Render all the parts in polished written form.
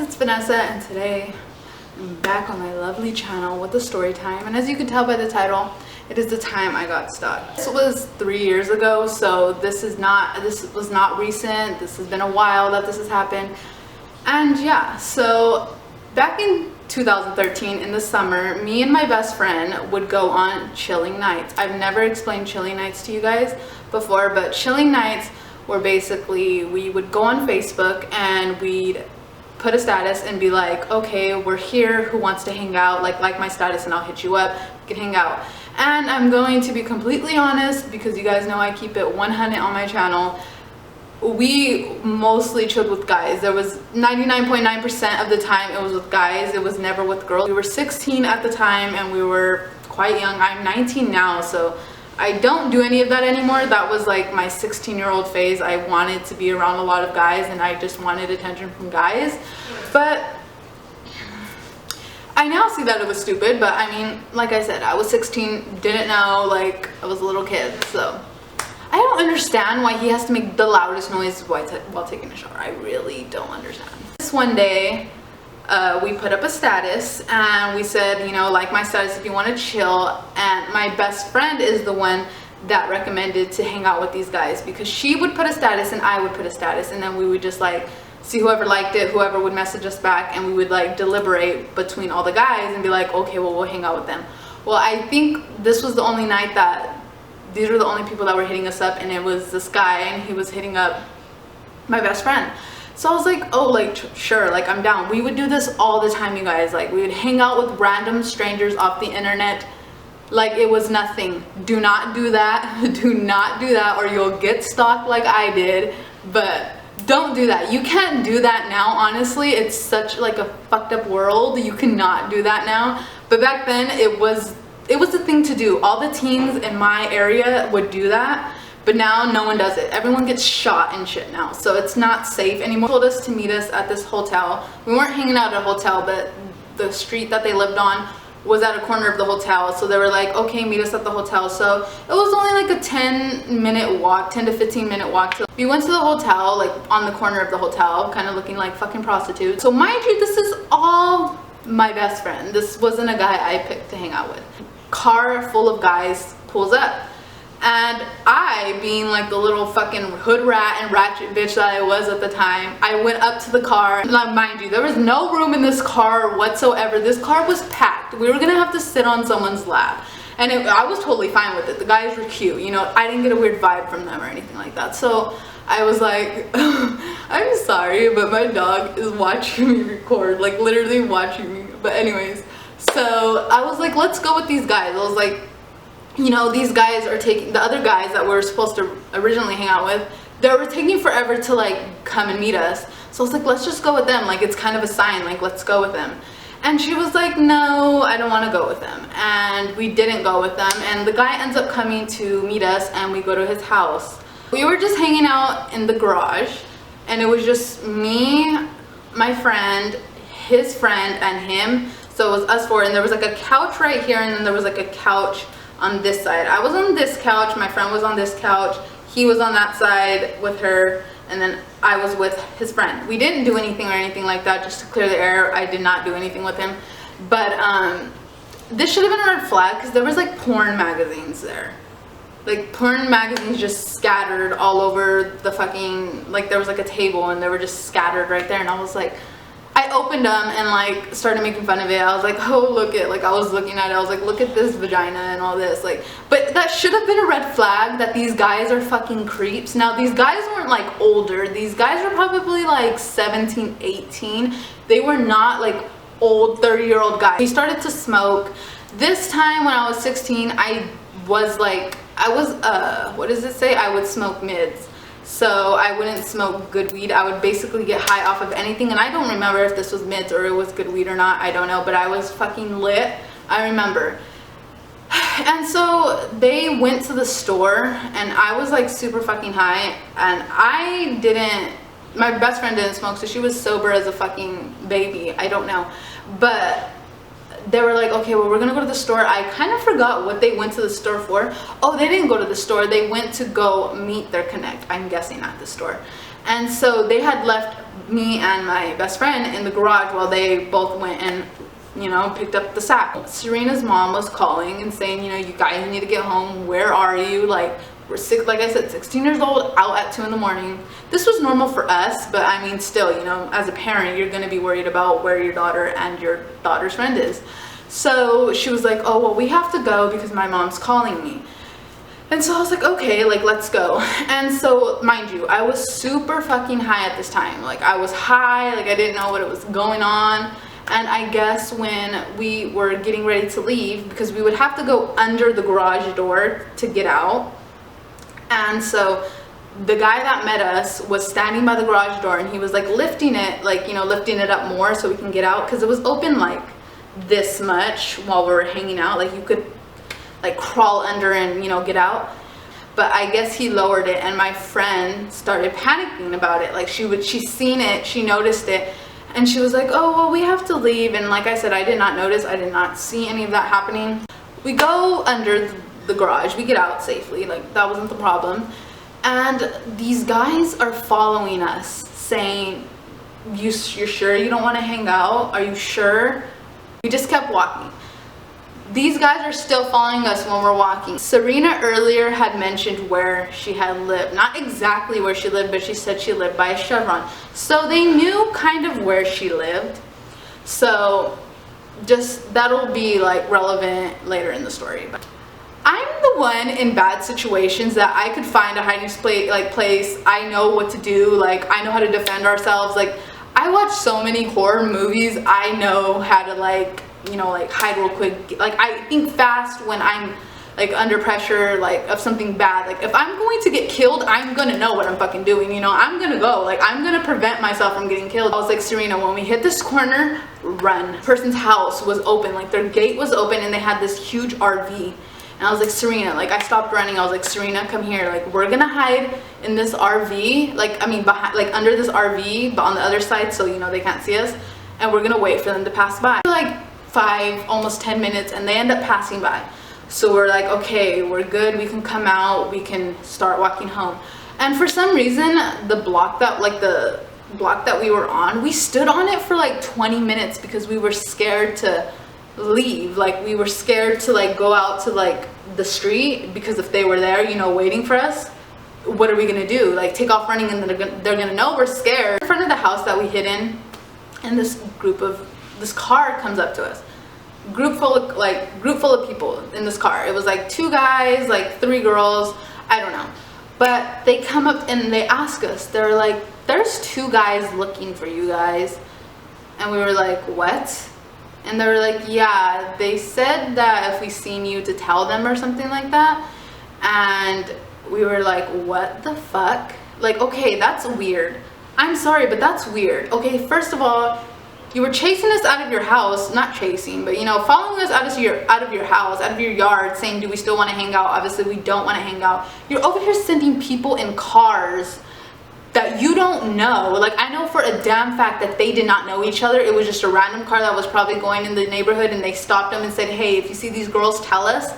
it's Vanessa, and today I'm back on my lovely channel with the story time. And as you can tell by the title, it is the time I got stuck. This was 3 years ago, so this was not recent. This has been a while that this has happened. And yeah, so back in 2013 in the summer, me and my best friend would go on chilling nights. I've never explained chilling nights to you guys before, but chilling nights were basically, we would go on Facebook and we'd put a status and be like, okay, we're here, who wants to hang out, like my status and I'll hit you up, we can hang out. And I'm going to be completely honest, because you guys know I keep it 100 on my channel, we mostly chilled with guys. There was 99.9% of the time it was with guys, it was never with girls. We were 16 at the time and we were quite young. I'm 19 now, so I don't do any of that anymore. That was like my 16-year-old phase. I wanted to be around a lot of guys and I just wanted attention from guys. But I now see that it was stupid, but I mean, like I said, I was 16, didn't know, like I was a little kid, so I don't understand why he has to make the loudest noise while taking a shower. I really don't understand. This one day, we put up a status and we said, you know, like my status if you want to chill. And my best friend is the one that recommended to hang out with these guys, because she would put a status and I would put a status, and then we would just like see whoever liked it, whoever would message us back, and we would like deliberate between all the guys and be like, okay, well, we'll hang out with them. Well, I think this was the only night that these were the only people that were hitting us up, and it was this guy and he was hitting up my best friend. So I was like, oh, like sure, like I'm down. We would do this all the time, you guys. Like we would hang out with random strangers off the internet like it was nothing. Do not do that. Do not do that, or you'll get stalked like I did. But don't do that. You can't do that now, honestly. It's such like a fucked up world. You cannot do that now. But back then it was the thing to do. All the teens in my area would do that. But now no one does it. Everyone gets shot and shit now, so it's not safe anymore. They told us to meet us at this hotel. We weren't hanging out at a hotel, but the street that they lived on was at a corner of the hotel, so they were like, okay, meet us at the hotel. So it was only like a 10-minute walk, 10 to 15-minute walk. We went to the hotel, like on the corner of the hotel, kind of looking like fucking prostitutes. So mind you, this is all my best friend. This wasn't a guy I picked to hang out with. Car full of guys pulls up. And I, being like the little fucking hood rat and ratchet bitch that I was at the time, I went up to the car. Now, mind you, there was no room in this car whatsoever. This car was packed. We were gonna have to sit on someone's lap. And I was totally fine with it. The guys were cute, you know, I didn't get a weird vibe from them or anything like that. So I was like, I'm sorry, but my dog is watching me record, like literally watching me. But anyways, so I was like, let's go with these guys. I was like, you know, these guys are taking, the other guys that we were supposed to originally hang out with, they were taking forever to like come and meet us. So I was like, let's just go with them. Like, it's kind of a sign, like, let's go with them. And she was like, no, I don't want to go with them. And we didn't go with them. And the guy ends up coming to meet us and we go to his house. We were just hanging out in the garage, and it was just me, my friend, his friend, and him. So it was us four, and there was like a couch right here, and then there was like a couch on this side. I was on this couch, my friend was on this couch, he was on that side with her, and then I was with his friend. We didn't do anything or anything like that, just to clear the air. I did not do anything with him. But this should have been a red flag, because there was like porn magazines there. Like porn magazines just scattered all over the fucking, like there was like a table and they were just scattered right there. And I was like, I opened them and like started making fun of it. I was like, oh, look at, like I was looking at it, I was like, look at this vagina and all this, like, but that should have been a red flag that these guys are fucking creeps. Now these guys weren't like older, these guys were probably like 17, 18. They were not like old 30-year-old guys. We started to smoke. This time when I was 16, I was like, what does it say? I would smoke mids. So I wouldn't smoke good weed. I would basically get high off of anything, and I don't remember if this was mids or it was good weed or not. I don't know, but I was fucking lit. I remember. And so they went to the store and I was like super fucking high, and my best friend didn't smoke, so she was sober as a fucking baby. I don't know. But they were like, okay, well, we're gonna go to the store. I kind of forgot what they went to the store for. Oh, they didn't go to the store. They went to go meet their connect, I'm guessing, at the store. And so they had left me and my best friend in the garage while they both went and, you know, picked up the sack. Serena's mom was calling and saying, you know, you guys need to get home. Where are you? Like, we're like I said, 16 years old, out at 2 in the morning. This was normal for us, but I mean, still, you know, as a parent, you're going to be worried about where your daughter and your daughter's friend is. So she was like, oh, well, we have to go because my mom's calling me. And so I was like, okay, like, let's go. And so, mind you, I was super fucking high at this time. Like, I was high, like, I didn't know what was going on. And I guess when we were getting ready to leave, because we would have to go under the garage door to get out. And so the guy that met us was standing by the garage door, and he was like lifting it, like, you know, lifting it up more so we can get out, because it was open like this much while we were hanging out. Like, you could like crawl under and, you know, get out. But I guess he lowered it, and my friend started panicking about it. Like, she's seen it, she noticed it, and she was like, oh, well, we have to leave. And like I said, I did not notice, I did not see any of that happening. We go under the garage, we get out safely, like, that wasn't the problem. And these guys are following us, saying, you're sure you don't want to hang out? Are you sure? We just kept walking. These guys are still following us when we're walking. Serena earlier had mentioned where she had lived. Not exactly where she lived, but she said she lived by a Chevron. So they knew kind of where she lived. So just, that'll be like relevant later in the story. But I'm the one in bad situations that I could find a hiding place. I know what to do. Like, I know how to defend ourselves. Like, I watch so many horror movies. I know how to, like, you know, like, hide real quick. Like, I think fast when I'm like under pressure, like, of something bad. Like, if I'm going to get killed, I'm gonna know what I'm fucking doing, you know. I'm gonna go, like, I'm gonna prevent myself from getting killed. I was like, Serena, when we hit this corner, run. The person's house was open, like, their gate was open, and they had this huge RV. And I was like, Serena, like, I stopped running. I was like, Serena, come here. Like, we're gonna hide in this RV, like, I mean, behind, like, under this RV, but on the other side, so, you know, they can't see us. And we're gonna wait for them to pass by. Like 5, almost 10 minutes, and they end up passing by. So we're like, okay, we're good. We can come out. We can start walking home. And for some reason, the block that we were on, we stood on it for like 20 minutes because we were scared to leave. Like, we were scared to, like, go out to, like, the street, because if they were there, you know, waiting for us, what are we gonna do? Like, take off running, and then they're gonna know we're scared. In front of the house that we hid in, and this car comes up to us. Group full of people in this car. It was like 2 guys, like 3 girls, I don't know. But they come up and they ask us, they're like, there's 2 guys looking for you guys. And we were like, what? And they were like, yeah, they said that if we seen you to tell them or something like that. And we were like, what the fuck? Like, okay, that's weird. I'm sorry, but that's weird. Okay, first of all, you were chasing us out of your house, not chasing, but, you know, following us out of your house, out of your yard, saying, do we still want to hang out? Obviously, we don't want to hang out. You're over here sending people in cars that you don't know. Like, I know for a damn fact that they did not know each other. It was just a random car that was probably going in the neighborhood, and they stopped them and said, hey, if you see these girls, tell us.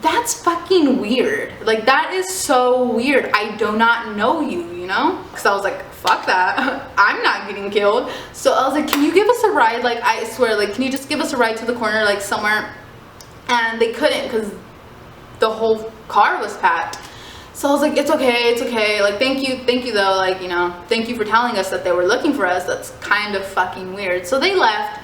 That's fucking weird. Like, that is so weird. I do not know you, you know? Because I was like, fuck that. I'm not getting killed. So I was like, can you give us a ride? Like, I swear, like, can you just give us a ride to the corner, like, somewhere? And they couldn't, because the whole car was packed. So I was like, it's okay, like, thank you though, like, you know, thank you for telling us that they were looking for us. That's kind of fucking weird. So they left.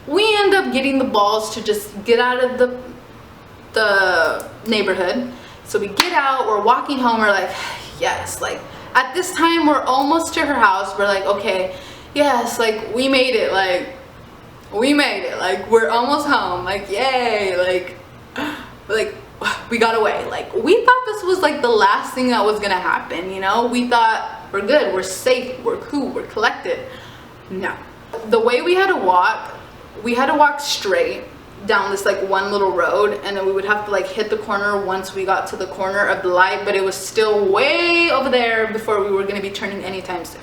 We end up getting the balls to just get out of the neighborhood. So we get out, we're walking home, we're like, yes, like, at this time we're almost to her house. We're like, okay, yes, like, we made it, like, we're almost home, like, yay, like, we got away. Like, we thought this was like the last thing that was gonna happen, you know. We thought, we're good, we're safe, we're cool, we're collected. No, the way we had to walk straight down this, like, one little road, and then we would have to, like, hit the corner once we got to the corner of the light, but it was still way over there before we were going to be turning anytime soon.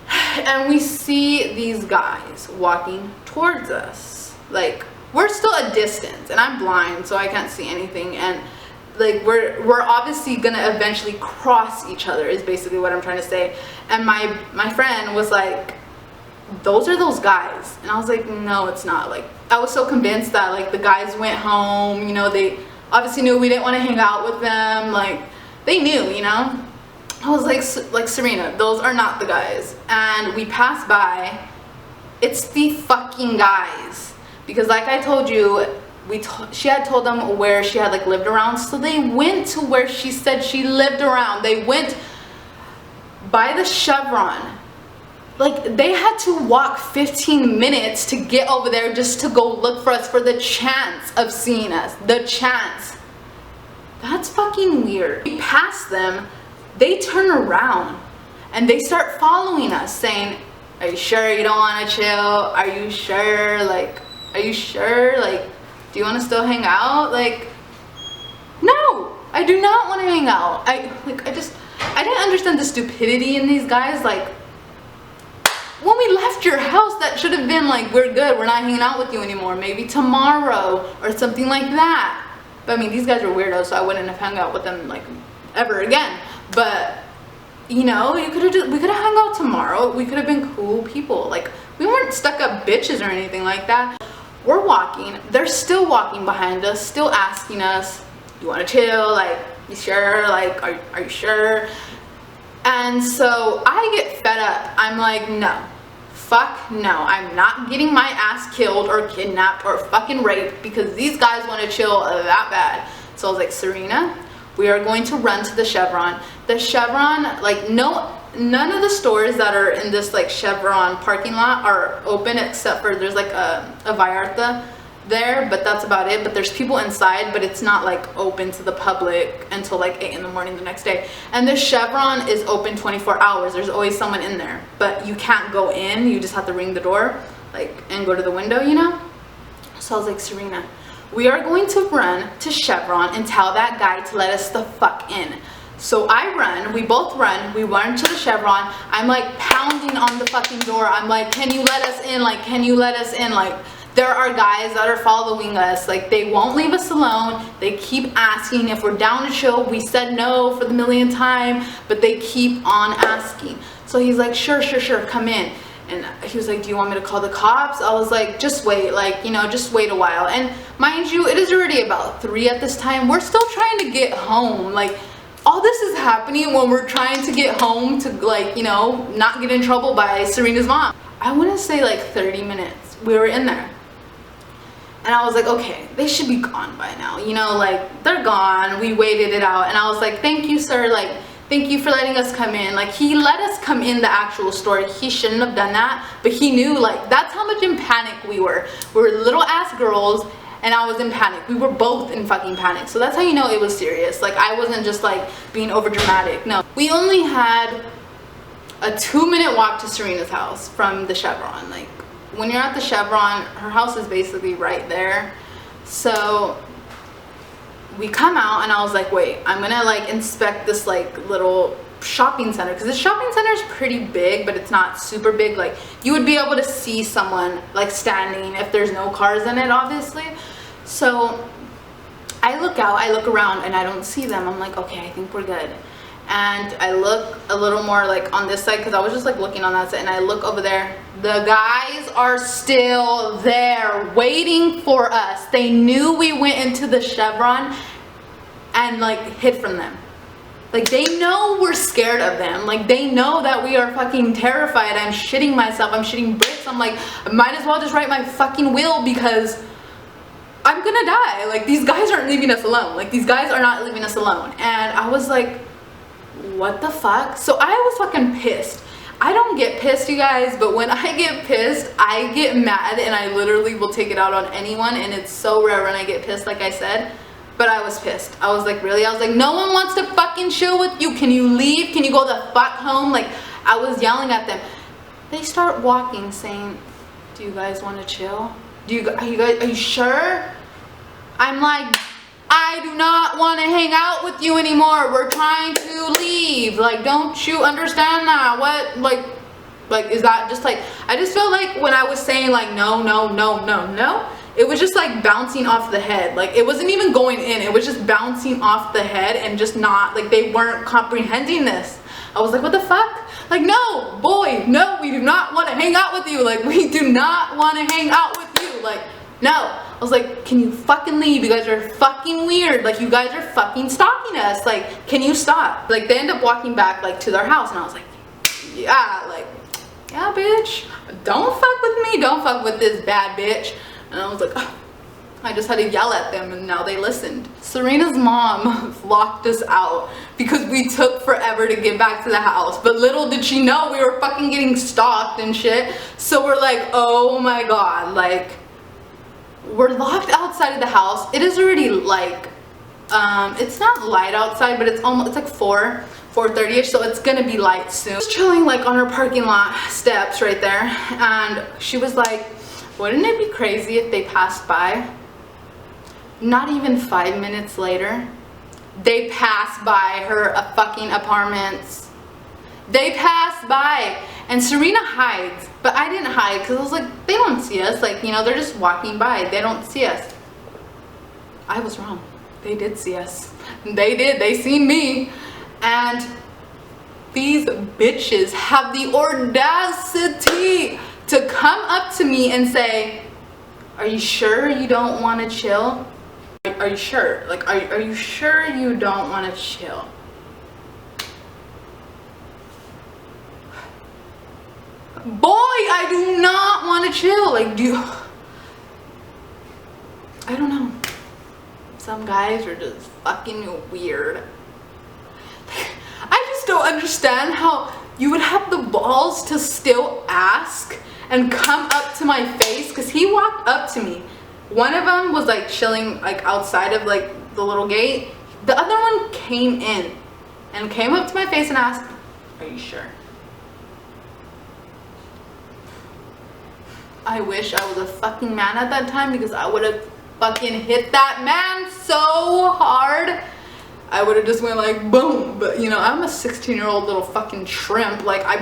And we see these guys walking towards us. Like, we're still a distance, and I'm blind, so I can't see anything, and like we're obviously gonna eventually cross each other is basically what I'm trying to say. And my friend was like, those are those guys. And I was like, no, it's not. Like, I was so convinced that like the guys went home, you know, they obviously knew we didn't want to hang out with them, like they knew, you know. I was like Serena, those are not the guys. And we passed by, it's the fucking guys, because like I told you, she had told them where she had like lived around, so they went to where she said she lived around. They went by the Chevron. Like, they had to walk 15 minutes to get over there just to go look for us, for the chance of seeing us. The chance. That's fucking weird. We passed them, they turn around and they start following us saying, are you sure you don't want to chill? Are you sure? Like, are you sure? Like, do you want to still hang out? Like, no, I do not want to hang out. I didn't understand the stupidity in these guys. Like, when we left your house, that should have been like, we're good, we're not hanging out with you anymore, maybe tomorrow or something like that. But I mean, these guys are weirdos, so I wouldn't have hung out with them like ever again. But you know, we could have hung out tomorrow. We could have been cool people. Like, we weren't stuck up bitches or anything like that. We're walking, they're still walking behind us, still asking us, you want to chill? Like, you sure? Like, are you sure? And so I get fed up. I'm like, no, fuck no. I'm not getting my ass killed or kidnapped or fucking raped because these guys want to chill that bad. So I was like, Serena, we are going to run to the Chevron. The Chevron, like, none of the stores that are in this like Chevron parking lot are open, except for there's like a Vallarta there, but that's about it. But there's people inside, but it's not like open to the public until like 8 in the morning the next day. And the Chevron is open 24 hours. There's always someone in there, but you can't go in. You just have to ring the door, like, and go to the window, you know. So I was like, Serena, we are going to run to Chevron and tell that guy to let us the fuck in. So I run, we both run, we run to the Chevron. I'm like pounding on the fucking door. I'm like, can you let us in? Like, can you let us in? Like, there are guys that are following us. Like, they won't leave us alone. They keep asking if we're down to chill. We said no for the millionth time, but they keep on asking. So he's like, sure, come in. And he was like, do you want me to call the cops? I was like, just wait, like, you know, just wait a while. And mind you, it is already about 3 at this time. We're still trying to get home. Like, all this is happening when we're trying to get home to, like, you know, not get in trouble by Serena's mom. I want to say like 30 minutes. We were in there. And I was like, okay, they should be gone by now. You know, like, they're gone. We waited it out. And I was like, thank you, sir. Like, thank you for letting us come in. Like, he let us come in the actual store. He shouldn't have done that. But he knew, like, that's how much in panic we were. We were little ass girls. And I was in panic. We were both in fucking panic. So that's how you know it was serious. Like, I wasn't just like being over dramatic. No, we only had a 2-minute walk to Serena's house from the Chevron. Like, when you're at the Chevron, her house is basically right there. So we come out and I was like, wait, I'm gonna like inspect this like little shopping center, because the shopping center is pretty big, but it's not super big. Like, you would be able to see someone like standing if there's no cars in it, obviously. So I look out, I look around, and I don't see them. I'm like, okay, I think we're good. And I look a little more like on this side, because I was just like looking on that side, and I look over there. The guys are still there waiting for us. They knew we went into the Chevron and like hid from them. Like, they know we're scared of them. Like, they know that we are fucking terrified. I'm shitting myself. I'm shitting bricks. I'm like, I might as well just write my fucking will, because I'm gonna die. Like, these guys aren't leaving us alone. Like, these guys are not leaving us alone. And I was like, what the fuck? So I was fucking pissed. I don't get pissed, you guys, but when I get pissed, I get mad, and I literally will take it out on anyone. And it's so rare when I get pissed, like I said. But I was pissed. I was like, really? I was like, no one wants to fucking chill with you. Can you leave? Can you go the fuck home? Like, I was yelling at them. They start walking, saying, do you guys want to chill? Are you sure? I'm like, I do not want to hang out with you anymore. We're trying to leave. Like, don't you understand that? What, like, is that just like, I just felt like when I was saying like, no, it was just like bouncing off the head. Like it wasn't even going in, it was just bouncing off the head and just not, like they weren't comprehending this. I was like, what the fuck? Like, no, boy, no, we do not want to hang out with you. Like, we do not want to hang out with you. Like, no. I was like, can you fucking leave? You guys are fucking weird. Like, you guys are fucking stalking us. Like, can you stop? Like, they end up walking back, like, to their house. And I was like, yeah, like, yeah, bitch. Don't fuck with me. Don't fuck with this bad bitch. And I was like, oh. I just had to yell at them and now they listened. Serena's mom locked us out because we took forever to get back to the house. But little did she know we were fucking getting stalked and shit. So we're like, oh my god, like, we're locked outside of the house. It is already like, it's not light outside, but it's almost, it's like 4:30ish, so it's gonna be light soon. I was chilling like on her parking lot steps right there, and she was like, wouldn't it be crazy if they passed by? Not even 5 minutes later, they passed by her fucking apartments. They passed by, and Serena hides, but I didn't hide because I was like, they don't see us. Like, you know, they're just walking by. They don't see us. I was wrong. They did see us. They did. They seen me. And these bitches have the audacity to come up to me and say, are you sure you don't want to chill? Are you sure? Like, are you sure you don't want to chill? Boy, I do not want to chill. Like, I don't know. Some guys are just fucking weird. I just don't understand how you would have the balls to still ask and come up to my face, because he walked up to me. One of them was like chilling like outside of like the little gate. The other one came in and came up to my face and asked, are you sure? I wish I was a fucking man at that time, because I would have fucking hit that man so hard. I would have just went like boom. But you know, I'm a 16-year-old little fucking shrimp. Like, I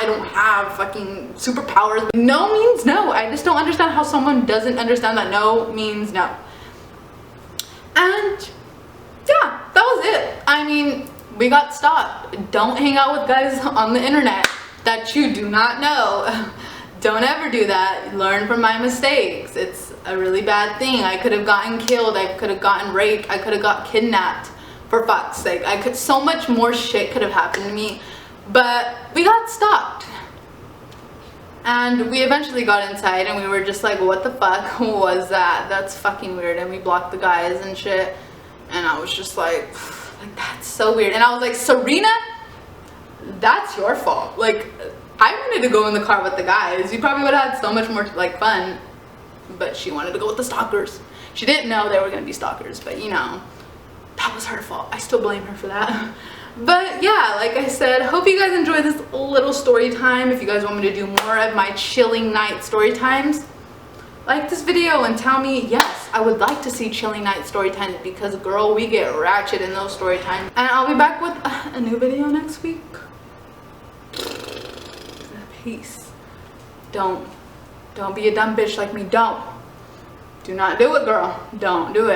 don't have fucking superpowers. No means no. I just don't understand how someone doesn't understand that no means no. And yeah, that was it. I mean, we got stalked. Don't hang out with guys on the internet that you do not know. Don't ever do that. Learn from my mistakes. It's a really bad thing. I could have gotten killed. I could have gotten raped. I could have got kidnapped. For fuck's sake, so much more shit could have happened to me, but we got stalked. And we eventually got inside and we were just like, what the fuck was that? That's fucking weird. And we blocked the guys and shit. And I was just like, that's so weird. And I was like, Serena, that's your fault. Like, I wanted to go in the car with the guys. You probably would have had so much more like fun, but she wanted to go with the stalkers. She didn't know they were gonna be stalkers, but you know, that was her fault. I still blame her for that. But yeah, like I said, hope you guys enjoyed this little story time. If you guys want me to do more of my chilling night story times, like this video and tell me, yes, I would like to see chilling night story times, because girl, we get ratchet in those story times. And I'll be back with a new video next week. Peace. Don't be a dumb bitch like me. Do not do it, girl. Don't do it.